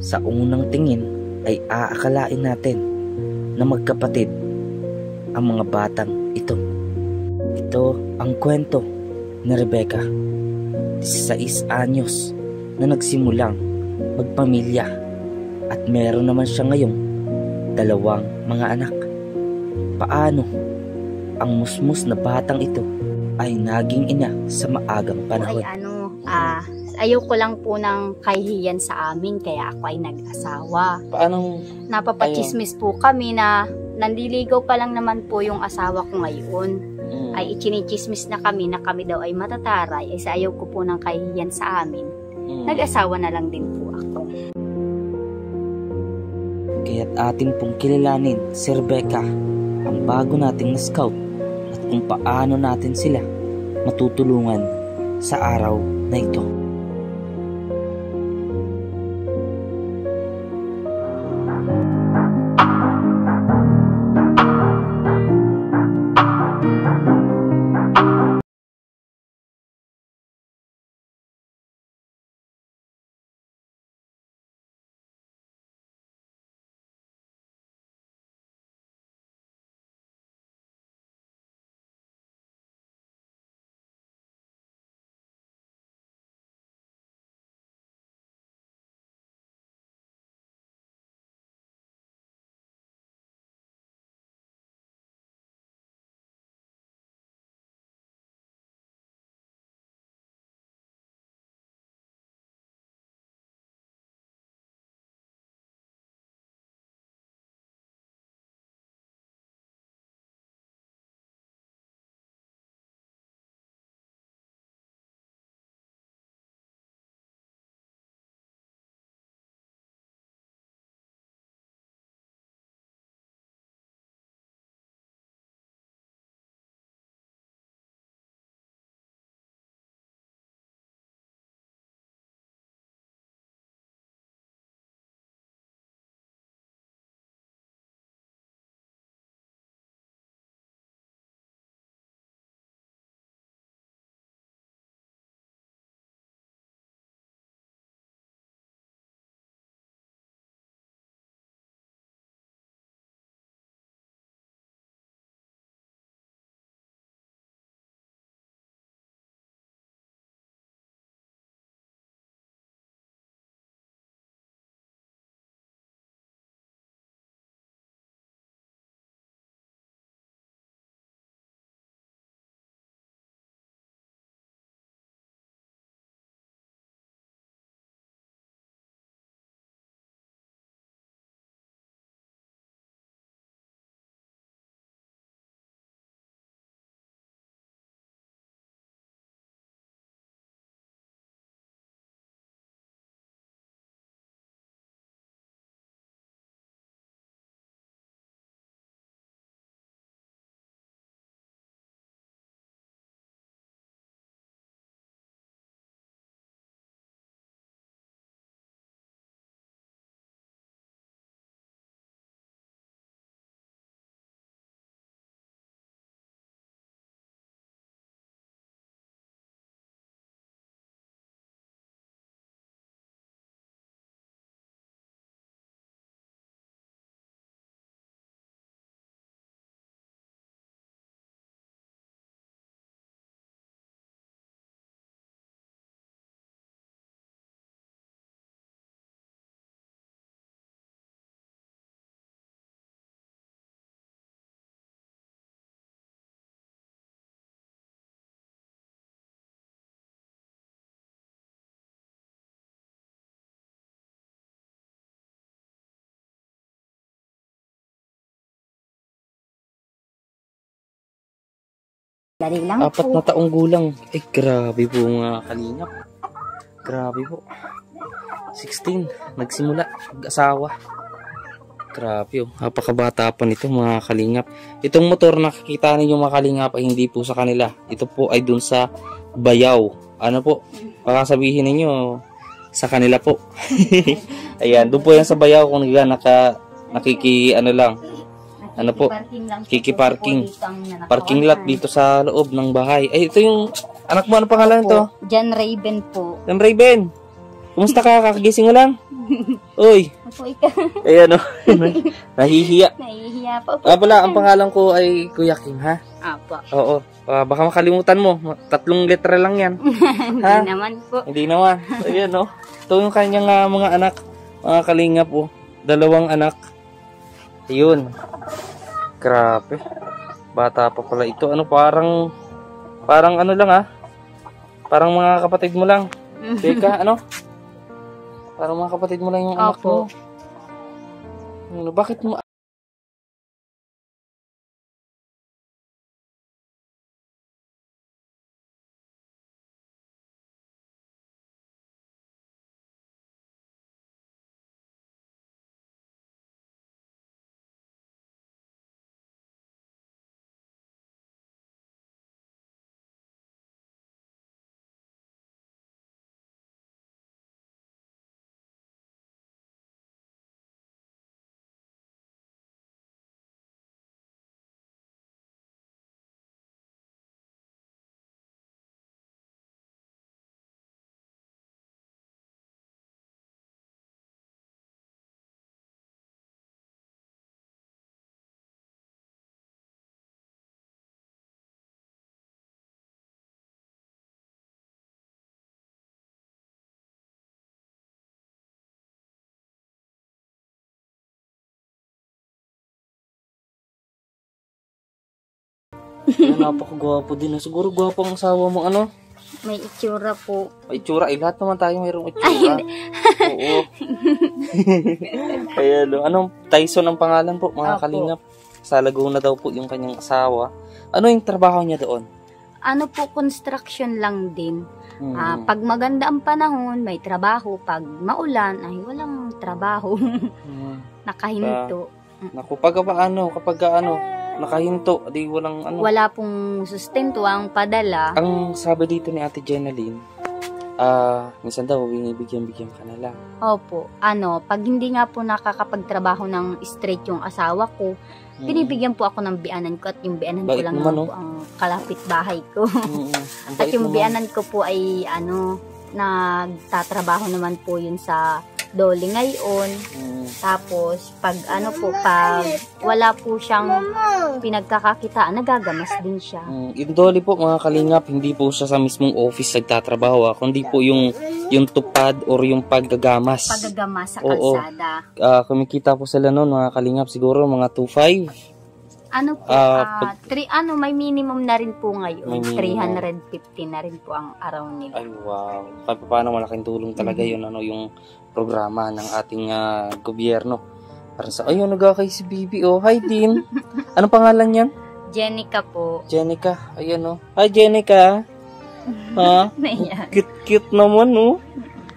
Sa unang tingin ay aakalain natin na magkapatid ang mga batang ito. Ito ang kwento ni Rebecca, 16 anyos na nagsimulang magpamilya at meron naman siya ngayong 2 mga anak. Paano ang musmus na batang ito ay naging ina sa maagang panahon? Ayoko lang po ng kahihiyan sa amin, kaya ako ay nag-asawa. Paano? Napapachismis po kami na nandiligaw pa lang naman po yung asawa ko ngayon. Ay ichinichismis na kami daw ay matataray. Ay sa ayaw ko po ng kahihiyan sa amin, nag-asawa na lang din po ako. Kaya't atin pong kilalanin si Rebecca, ang bago nating na-scout, at kung paano natin sila matutulungan sa araw na ito. Dali lang 4 na taong gulang. Eh, grabe po mga kalingap. Grabe po. 16, nagsimula, mag-asawa. Grabe oh, napakabata pa nito mga kalingap. Itong motor na nakikita ninyo mga kalingap ay hindi po sa kanila. Ito po ay dun sa Bayaw. Ano po, baka sabihin ninyo, sa kanila po. Ayan, doon po yan sa Bayaw kung nakiki ano lang. Ano po? Kiki-parking. Parking lot dito sa loob ng bahay. Ay, ito yung anak mo. Ano pangalan ito? Jan Raven po. Jan Raven. Kumusta ka? Kakagising mo lang? Uy! Opo, ikaw. Ayan o. Nahihiya. Nahihiya pa po. Pala, ang pangalan ko ay Kuya Kim, ha? Apo. Oo. Baka makalimutan mo. 3 letra lang yan. Ha? Hindi naman po. Hindi naman. Ayan o. Ito yung kanyang mga anak. Mga kalingap o. 2 anak. Ayun. Grabe. Bata pa pala ito. Ano, parang ano lang, ha? Parang mga kapatid mo lang. Teka, ano? Parang mga kapatid mo lang yung anak mo. Ano, bakit mo... Napakagwapo din. Siguro gwapo ang asawa mo, ano? May itsura po. May itsura. Lahat naman tayo mayroong itsura. Oo. Kaya, anong Tyson ang pangalan po, mga kalingap? Sa Laguna daw po yung kanyang asawa. Ano yung trabaho niya doon? Ano po, construction lang din. Pag maganda ang panahon, may trabaho. Pag maulan, ay walang trabaho. Nakahinto. Naku, kapag nakahinto, di walang ano. Wala pong sustento ang padala. Ang sabi dito ni Ate Jenaline, minsan daw, binibigyan-bigyan ka na lang. Opo. Pag hindi nga po nakakapagtrabaho ng straight yung asawa ko, binibigyan po ako ng bianan ko at yung bianan ko lang naman po ang kalapit bahay ko. At yung bianan ko po ay nagtatrabaho naman po yun sa Dole ngayon. Tapos pag wala po siyang pinagkakakitaan, nagagamas din siya. Yung Dole po, mga kalingap, hindi po siya sa mismong office nagtatrabaho, kundi po yung tupad or yung paggagamas. Paggagamas sa kalsada. Kumikita po sila noon, mga kalingap, siguro mga 2.5. May minimum na rin po ngayon. 350 na rin po ang araw nila. Ay, wow. Paano malaking tulong talaga yun, yung programa ng ating gobyerno. Parang ayun, nagkakay si Bibi, oh. Hi, Din. Anong pangalan niyan? Jenica po. Jenica, ayan, oh. Hi, Jenica. Ha? Cute naman, oh.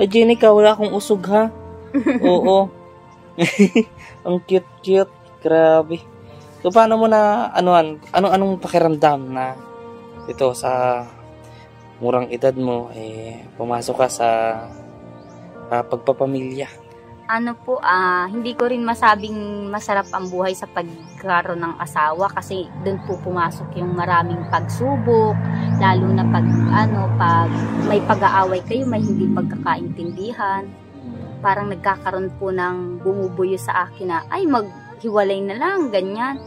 Hi, Jenica, wala akong usog, ha? Oo. Ang cute. Grabe. So, paano mo na, anong pakiramdam na ito sa murang edad mo, pumasok ka sa pagpapamilya? Hindi ko rin masabing masarap ang buhay sa pagkaroon ng asawa kasi doon po pumasok yung maraming pagsubok, lalo na pag may pag-aaway kayo, may hindi pagkakaintindihan. Parang nagkakaroon po ng bumubuyo sa akin na, ay maghiwalay na lang, ganyan.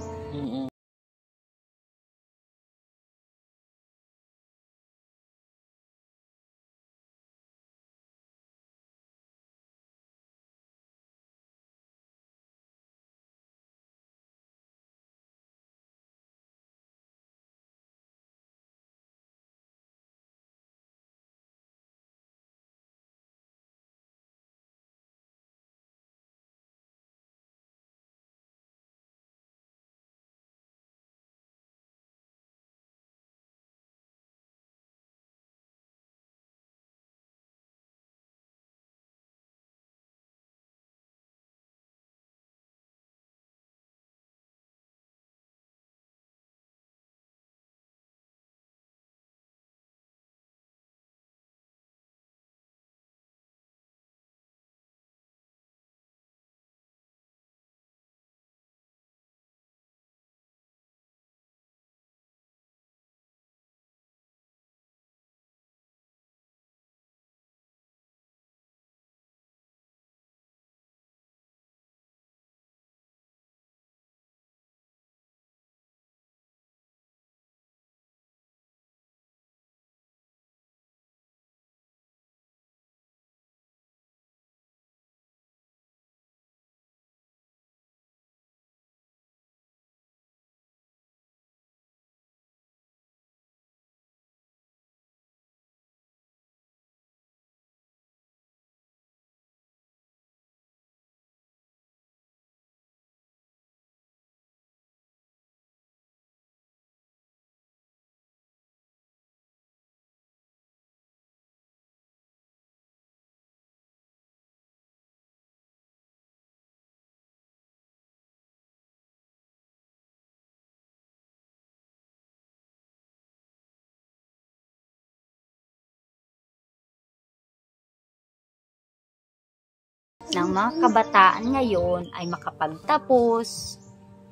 ng mga kabataan ngayon ay makapagtapos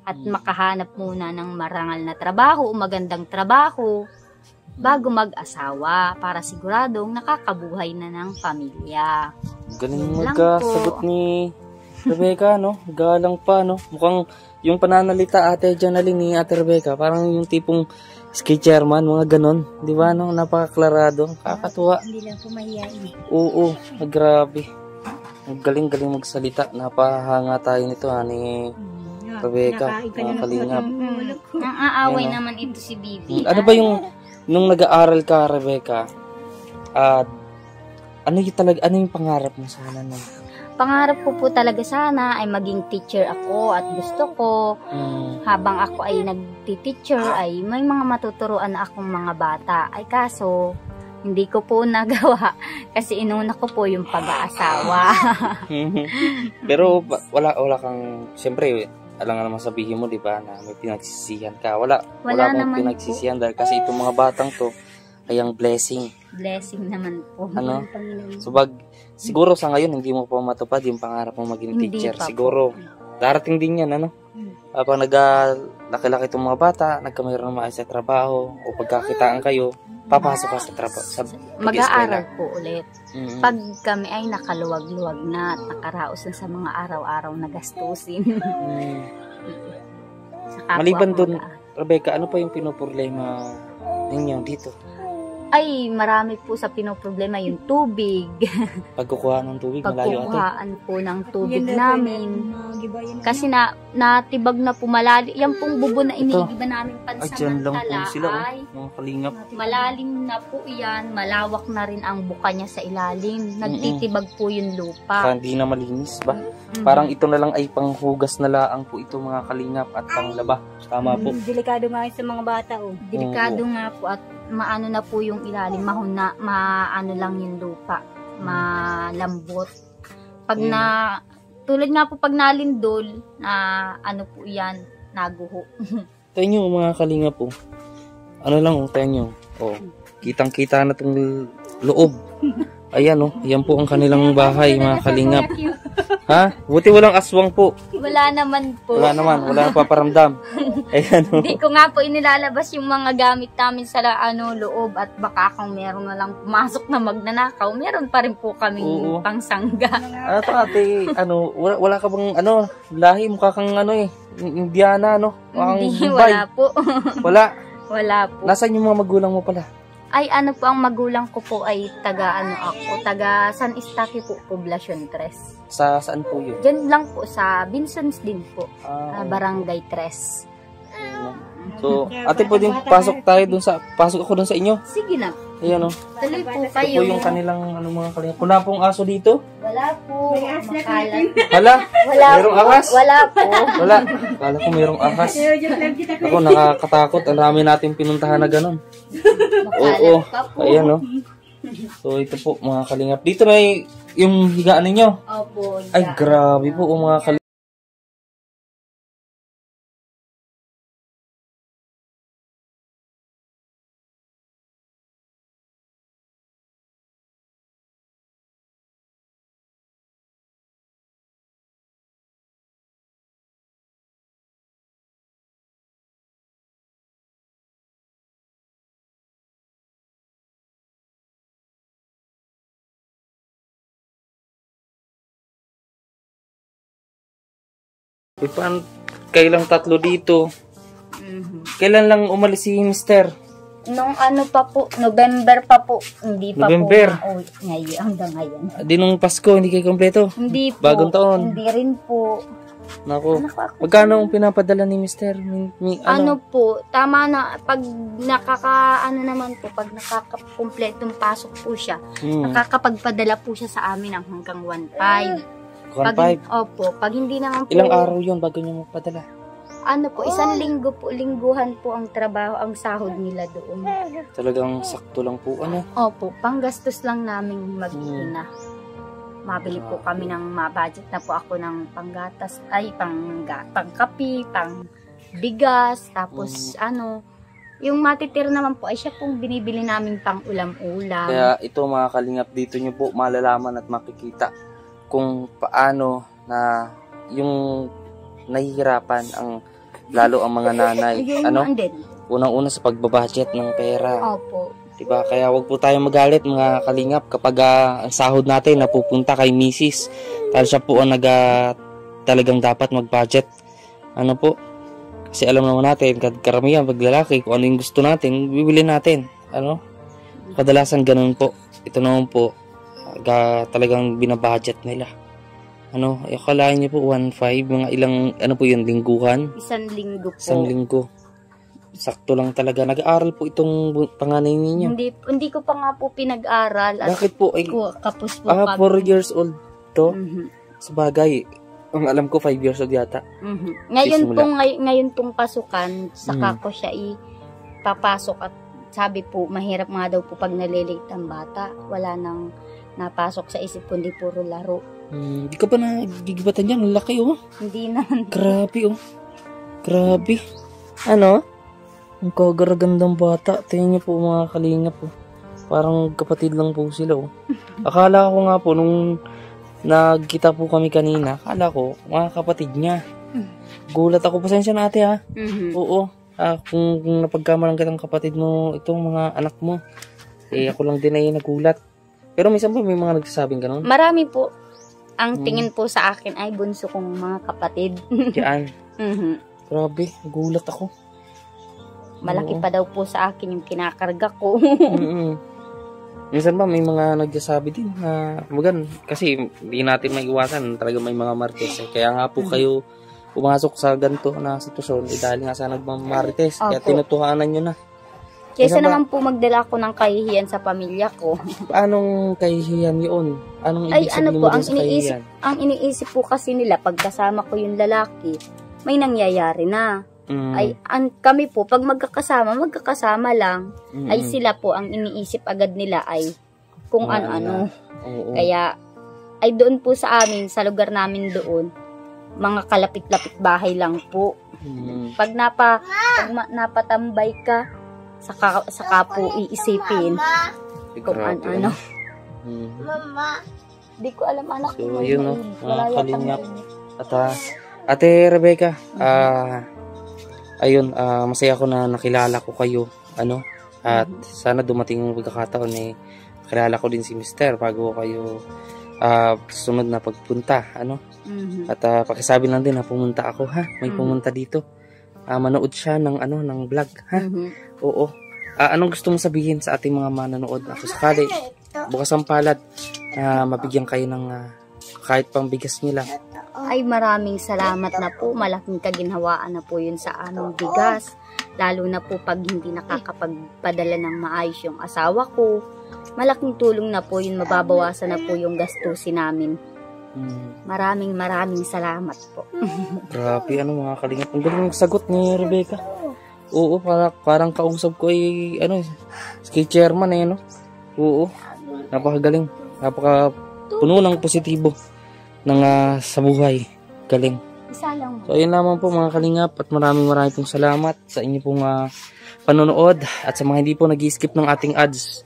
at makahanap muna ng marangal na trabaho o magandang trabaho bago mag-asawa para siguradong nakakabuhay na ng pamilya. Galing Yun lang magkasagot po. ni Rebecca, no? Galang pa, no? Mukhang yung pananalita ate Janalyn ni ate Rebecca, parang yung tipong ski chairman, mga ganon. Di ba, no? Napakaklarado. Kakatuwa. Hindi lang po mahihain. Oo, grabe. Ang galing-galing magsalita. Napahanga tayo nito, ni Rebecca, mga kalingap. Ang aaway naman ito si Bibi. Ano ba yung, nung nag-aaral ka, Rebecca, ano yung pangarap mo sana nun? Pangarap ko po talaga sana ay maging teacher ako at gusto ko habang ako ay nagti-teacher ay may mga matuturuan na akong mga bata. Ay kaso, hindi ko po nagawa kasi inuna ko po yung pag-aasawa. Pero wala kang, siyempre, alam nga naman sabihin mo, di ba, na may pinagsisihan ka. Wala akong pinagsisihan dahil kasi itong mga batang to ay ang blessing. Blessing naman po. Ano? So siguro sa ngayon hindi mo pa matupad yung pangarap mo maging teacher. Siguro darating din yan, ano? Habang laki-laki itong mga bata, nagkamayroon ng maayos sa trabaho o pagkakitaan kayo, papasok ka sa trabaho. Mag-aaral po ulit. Pag kami ay nakaluwag-luwag na at nakaraos na sa mga araw-araw na gastusin. Maliban doon, Rebecca, ano pa yung pinoproblema ninyo dito? Ay, marami po sa pinoproblema yung tubig. Pagkukuha ng tubig, malayo ate. Pagkukuhaan po ng tubig namin. Kasi natibag na po malalim. Yan pong bubo na iniigiba namin pansamantala ay mga kalingap. Malalim na po yan. Malawak na rin ang buka niya sa ilalim. Nagtitibag po yung lupa. Hindi na malinis ba? Parang ito na lang ay panghugas na laang po ito mga kalingap at panglaba. Tama po. Delikado nga sa mga bata. Delikado nga po at maano na po yung ilalim, maano lang yung lupa, malambot. Pag tulad nga po pag nalindol, ano po yan, naguho. Tayo nyo mga kalinga po. Ano lang, tayo nyo. Kitang-kita na itong loob. Ayan, yan po ang kanilang bahay, mga kalingap. Ha? Buti walang aswang po. Wala naman po. Wala nang paparamdam. Ayan, Hindi ko nga po inilalabas yung mga gamit namin sa loob at baka kung meron na lang pumasok na magnanakaw, meron pa rin po kaming pangsangga. Ate, wala ka bang lahi, mukha kang Indiana, Hindi, wala po. Wala Wala po. Nasaan yung mga magulang mo pala? Ay, po ang magulang ko po ay taga San Estaque po, Poblacion 3. Saan po yun? Diyan lang po, sa Binsons din po, Barangay 3. So, ate, pwedeng pasok ako dun sa inyo? Sige na. Ayan, Tuloy po ito kayo. po yung kanilang mga kalingap. Wala pong aso dito? Wala po. Makalat. Hala? Wala Merong po. ahas? Wala po. Wala. Kala ko merong ahas. Ako, nakakatakot. Ang dami natin pinuntahan na ganun. Oo. Ayan, So, ito po, mga kalingap. Dito na yung higaan ninyo. Opo. Ay, grabe po, mga kalingap. Kailang tatlo dito. Kailan lang umalis si Mister? Nung pa po, November pa po. Hindi pa November? po. Ngayon, hanggang ngayon. Di nung Pasko, hindi kayo kompleto? Hindi po. Bagong taon? Hindi rin po. Naku. Magkano ang pinapadala ni Mister? Po, tama na. Pag pag nakakakumpletong pasok po siya, nakakapagpadala po siya sa amin ng hanggang 1.5. 1.5? Opo. Pag hindi naman po... Ilang araw yun bago niyo magpadala? Isang linggo po, lingguhan po ang trabaho, ang sahod nila doon. Talagang sakto lang po, Opo, panggastos lang namin mag-ina. Mabili po kami ng budget na po ako ng panggatas, pangkapi, pang bigas, tapos yung matitira naman po ay siya pong binibili namin pang ulam-ulam. Kaya ito mga kalingap, dito nyo po malalaman at makikita kung paano na yung nahihirapan lalo ang mga nanay. Unang-una sa pagbabudget ng pera. Opo. Diba? Kaya wag po tayong magalit mga kalingap kapag ang sahod natin napupunta kay misis. Dahil siya po ang talagang dapat mag-budget. Ano po? Kasi alam naman natin, karamihan pag lalaki, kung ano yung gusto natin, bibili natin. Ano? Kadalasan ganun po. Ito naman po, talagang binabudget nila. Ano, akalain niyo po 1.5, mga ilang, ano po yun, lingguhan? Isang linggo po. Isang linggo. Sakto lang talaga. Nag-aaral po itong panganay ninyo. Hindi ko pa nga po pinag-aral. Bakit po? Kapos po kami. 4 years old to? Sabagay, ang alam ko 5 years old yata. Ngayon pong pasukan, saka ko siya ipapasok at sabi po, mahirap nga daw po pag nalilate ang bata. Wala nang napasok sa isip kundi puro laro. Hindi ka pa nagigibatan dyan? Ang laki oh. Hindi naman. Grabe oh. Grabe. Ano? Ang kagaragandang bata. Tingnan niyo po mga kalingap po. Parang kapatid lang po sila oh. Akala ko nga po nung nagkita po kami kanina, akala ko mga kapatid niya. Gulat ako. Pasensya na ate ha. Oo. Kung napagkamalang kitang kapatid mo, itong mga anak mo. Ako lang din ay nagulat. Pero minsan po may mga nagsasabing ganun. Marami po. Ang tingin po sa akin ay bunso kong mga kapatid. Yan. Grabe, gulat ako. Malaki pa daw po sa akin yung kinakarga ko. Minsan ba may mga nagsasabi din na kasi hindi natin maiwasan talaga may mga marites. Kaya nga po kayo pumasok sa ganito na sitwasyon dahil nga sa nagmamarites. Kaya tinutuhanan nyo na. Kaysa naman po magdala ko ng kahihiyan sa pamilya ko. Paanong kahihiyan yun? Anong ibig sabihin mo sa kahihiyan? Ang iniisip po kasi nila, pagkasama ko yung lalaki, may nangyayari na. Kami po, pag magkakasama lang, ay sila po ang iniisip agad nila ay kung ano-ano. Kaya, ay doon po sa amin, sa lugar namin doon, mga kalapit-lapit bahay lang po. Pag napatambay ka, saka po iisipin kung ano. Di ko alam anak. So, yun mga kalingap. At Ate Rebecca, ayun, masaya ako na nakilala ko kayo. At sana dumating yung pagkakataon nakilala ko din si Mister bago kayo sunod na pagpunta. At pakisabi lang din na pumunta ako ha. May pumunta dito. Manood siya ng vlog ha. Oo. Anong gusto mong sabihin sa ating mga manonood? Ako sakali, bukas ang palad, mabigyan kayo ng kahit pang bigas nila. Ay maraming salamat na po. Malaking kaginhawaan na po yun sa aming bigas. Lalo na po pag hindi nakakapagpadala ng maayos yung asawa ko. Malaking tulong na po yun. Mababawasan na po yung gastusin namin. Maraming salamat po. Grabe, mga kalingap. Ang galing ng sagot ni Rebecca. Oo, parang kausap ko ay kay chairman Oo, napakagaling. Napakapuno ng positibo ng sa buhay. Galing. So, ayun lamang po mga kalingap at maraming pong salamat sa inyo pong panonood at sa mga hindi po nag-skip ng ating ads.